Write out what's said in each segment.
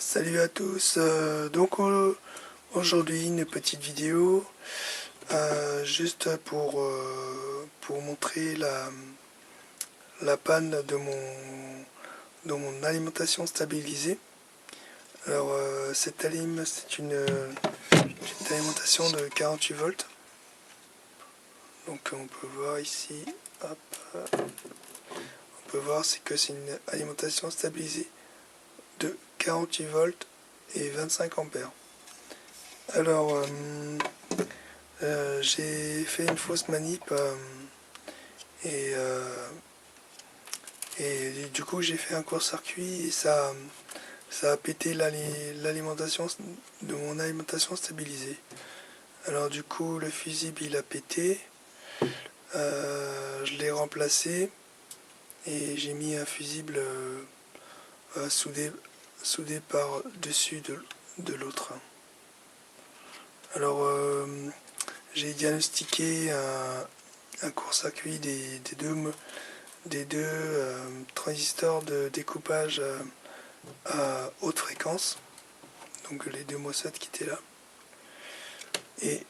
Salut à tous, aujourd'hui une petite vidéo juste pour montrer la panne de mon alimentation stabilisée. Alors c'est une alimentation de 48 volts. Donc on peut voir ici, hop, on peut voir que c'est une alimentation stabilisée de 48 volts et 25 ampères. Alors j'ai fait une fausse manip et du coup j'ai fait un court-circuit et ça a pété l'alimentation de mon alimentation stabilisée. Alors du coup le fusible il a pété, je l'ai remplacé et j'ai mis un fusible soudé par dessus de l'autre. Alors j'ai diagnostiqué un court-circuit des deux transistors de découpage à haute fréquence, donc les deux MOSFET qui étaient là. Et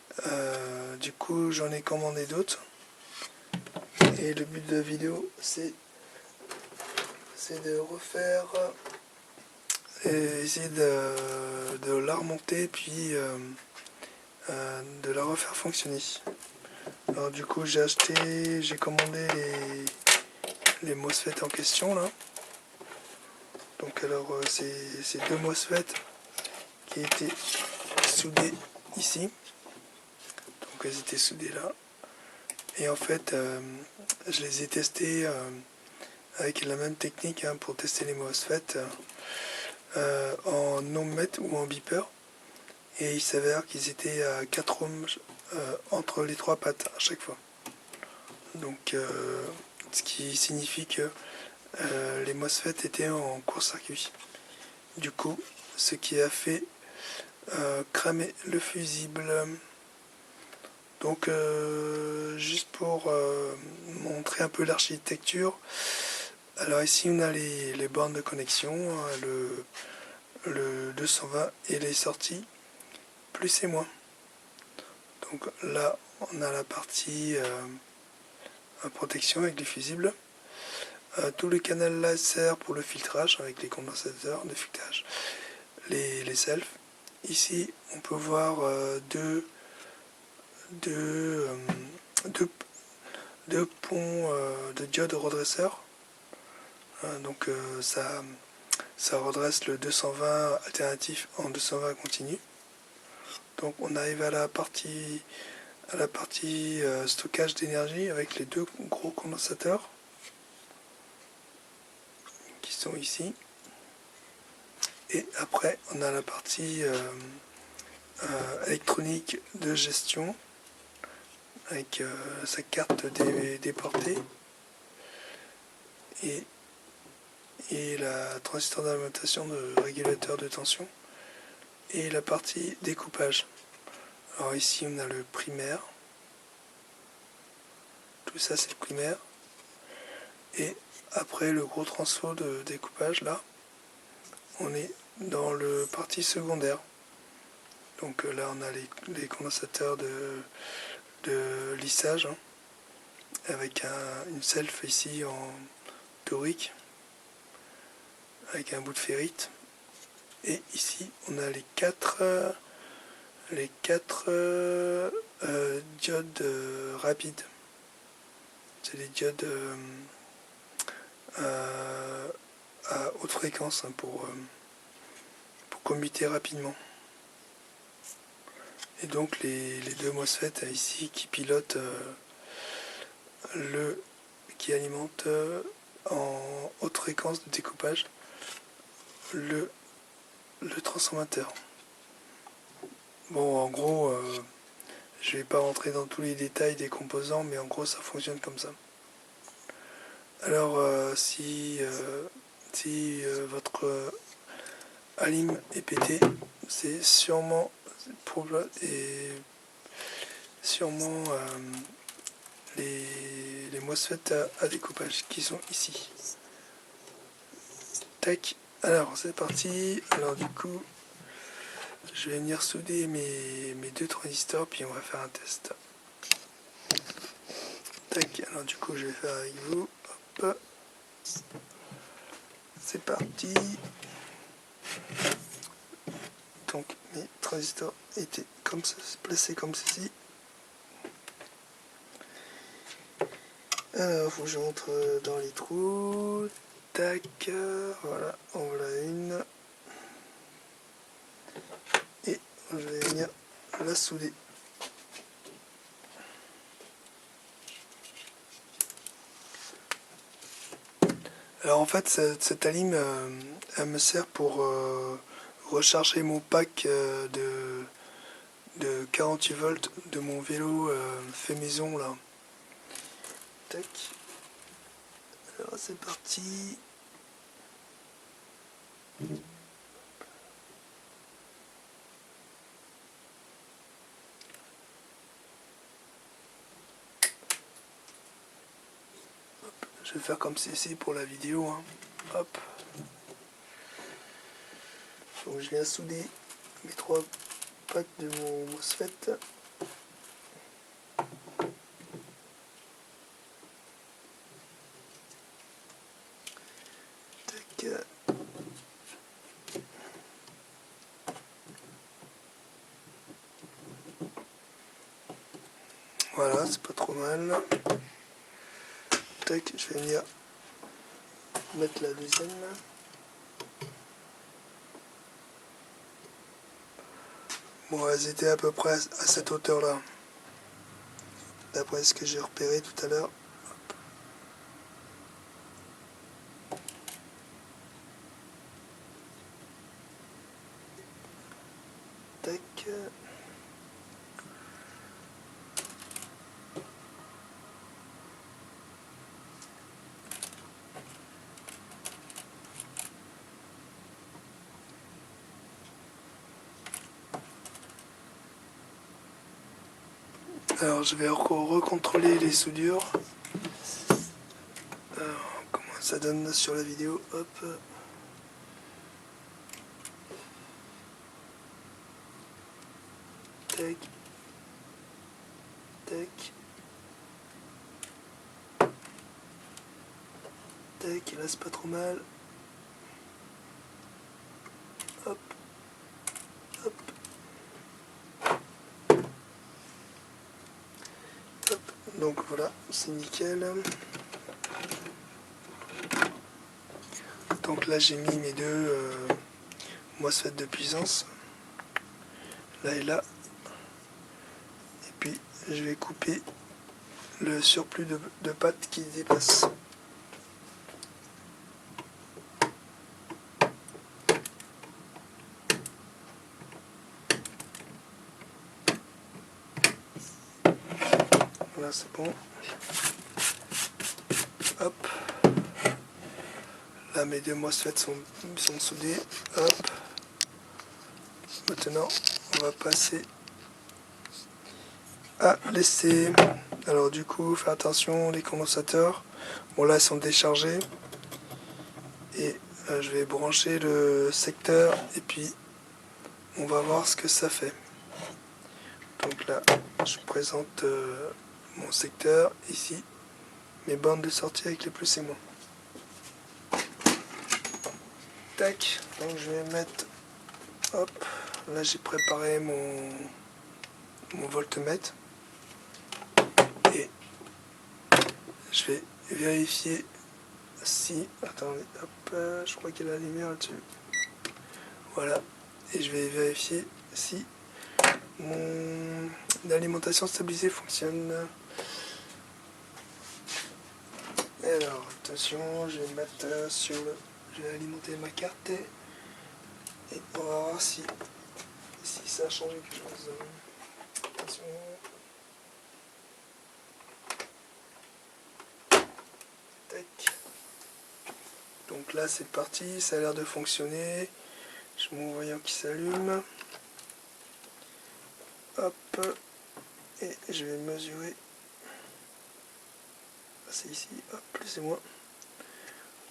du coup j'en ai commandé d'autres. Et le but de la vidéo c'est de refaire essayer de la remonter puis de la refaire fonctionner. Alors du coup j'ai commandé les MOSFET en question là. Donc alors c'est deux MOSFET qui étaient soudés ici. Donc elles étaient soudées là. Et en fait je les ai testés avec la même technique pour tester les MOSFET en ohmmètre ou en beeper. Et il s'avère qu'ils étaient à 4 ohms entre les trois pattes à chaque fois. Donc ce qui signifie que les MOSFET étaient en court-circuit. Du coup, ce qui a fait cramer le fusible. Donc juste pour montrer un peu l'architecture. Alors ici on a les bornes de connexion, le 220 et les sorties, plus et moins. Donc là on a la partie protection avec les fusibles. Tout le canal là sert pour le filtrage avec les condensateurs de filtrage, les selfs. Ici on peut voir deux ponts de diodes redresseurs. Donc ça redresse le 220 alternatif en 220 continu. Donc on arrive à la partie stockage d'énergie avec les deux gros condensateurs qui sont ici. Et après on a la partie électronique de gestion avec sa carte déportée et la transistor d'alimentation de régulateur de tension et la partie découpage. Alors ici on a le primaire, tout ça c'est le primaire, et après le gros transfo de découpage là on est dans le partie secondaire. Donc là on a les condensateurs de lissage avec une self ici en torique avec un bout de ferrite, et ici on a les quatre diodes rapides. C'est les diodes à haute fréquence pour commuter rapidement. Et donc les deux MOSFET ici qui pilotent qui alimentent en haute fréquence de découpage le transformateur. Bon, en gros, je vais pas rentrer dans tous les détails des composants, mais en gros ça fonctionne comme ça. Alors si votre alim est pété, c'est sûrement les MOSFET à découpage qui sont ici. Tac. Alors c'est parti. Alors du coup, je vais venir souder mes deux transistors, puis on va faire un test. Tac, alors du coup je vais faire avec vous. Hop. C'est parti. Donc mes transistors étaient comme ça, placés comme ceci. Alors faut que je rentre dans les trous. Tac, voilà, en voilà une. Et je vais venir la souder. Alors en fait cette alim elle me sert pour recharger mon pack de 48 volts de mon vélo fait maison là. Tac. Alors c'est parti. Je vais faire comme ceci pour la vidéo. Hein. Hop. Donc je viens souder mes 3 packs de mon MOSFET. Tac. Voilà, c'est pas trop mal. Tac, je vais venir mettre la deuxième. Bon, elles étaient à peu près à cette hauteur là, d'après ce que j'ai repéré tout à l'heure. Tac. Alors je vais recontrôler les soudures. Alors, comment ça donne sur la vidéo. Hop. Tac. Tac. Tac, là c'est pas trop mal. Hop. Hop. Hop. Donc voilà, c'est nickel. Donc là j'ai mis mes deux MOSFET de puissance. Là et là. Et puis je vais couper le surplus de pâte qui dépasse. Voilà, c'est bon. Hop. Là, mes deux MOSFET sont soudés. Hop. Maintenant, on va passer à l'essai. Alors du coup, fais attention, les condensateurs. Bon là, ils sont déchargés. Et je vais brancher le secteur et puis on va voir ce que ça fait. Donc là, je présente mon secteur ici, mes bandes de sortie avec les plus et moins. Tac, donc je vais mettre, hop, là j'ai préparé mon voltmètre et je vais vérifier si, attendez, hop, je crois qu'il y a la lumière là-dessus. Voilà, et je vais vérifier si mon alimentation stabilisée fonctionne. Alors attention, je vais mettre je vais alimenter ma carte et on va voir si ça a changé quelque chose. Attention. Tac. Donc là c'est parti, ça a l'air de fonctionner. Je mon voyant qui s'allume. Hop. Et je vais mesurer. C'est ici, hop, plus et moins.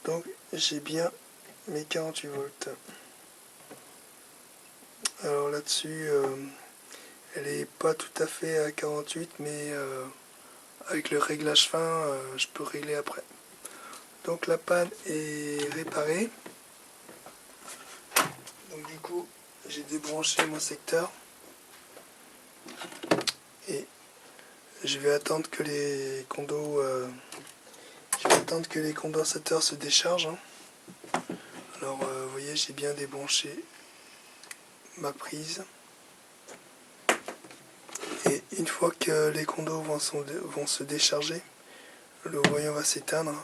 Donc j'ai bien mes 48 volts. Alors là-dessus, elle est pas tout à fait à 48, mais avec le réglage fin, je peux régler après. Donc la panne est réparée. Donc du coup, j'ai débranché mon secteur et je vais attendre que les condensateurs se déchargent. Alors vous voyez, j'ai bien débranché ma prise. Et une fois que les condos vont se décharger, le voyant va s'éteindre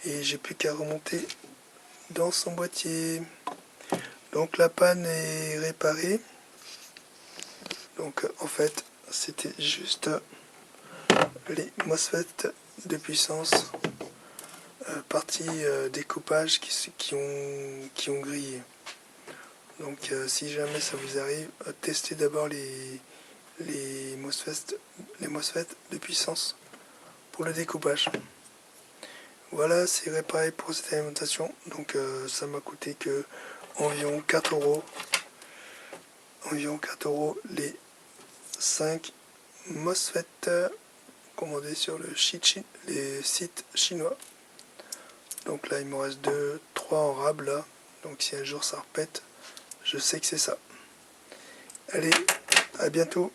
et j'ai plus qu'à remonter dans son boîtier. Donc la panne est réparée. Donc en fait, c'était juste les MOSFET de puissance partie découpage qui ont grillé. Donc si jamais ça vous arrive, testez d'abord les MOSFET de puissance pour le découpage. Voilà, c'est réparé pour cette alimentation. Donc ça m'a coûté que environ 4 euros. Environ 4 euros les 5 MOSFET commandés sur les sites chinois. Donc là il me reste 3 en rab là. Donc si un jour ça repète, je sais que c'est ça. Allez, à bientôt.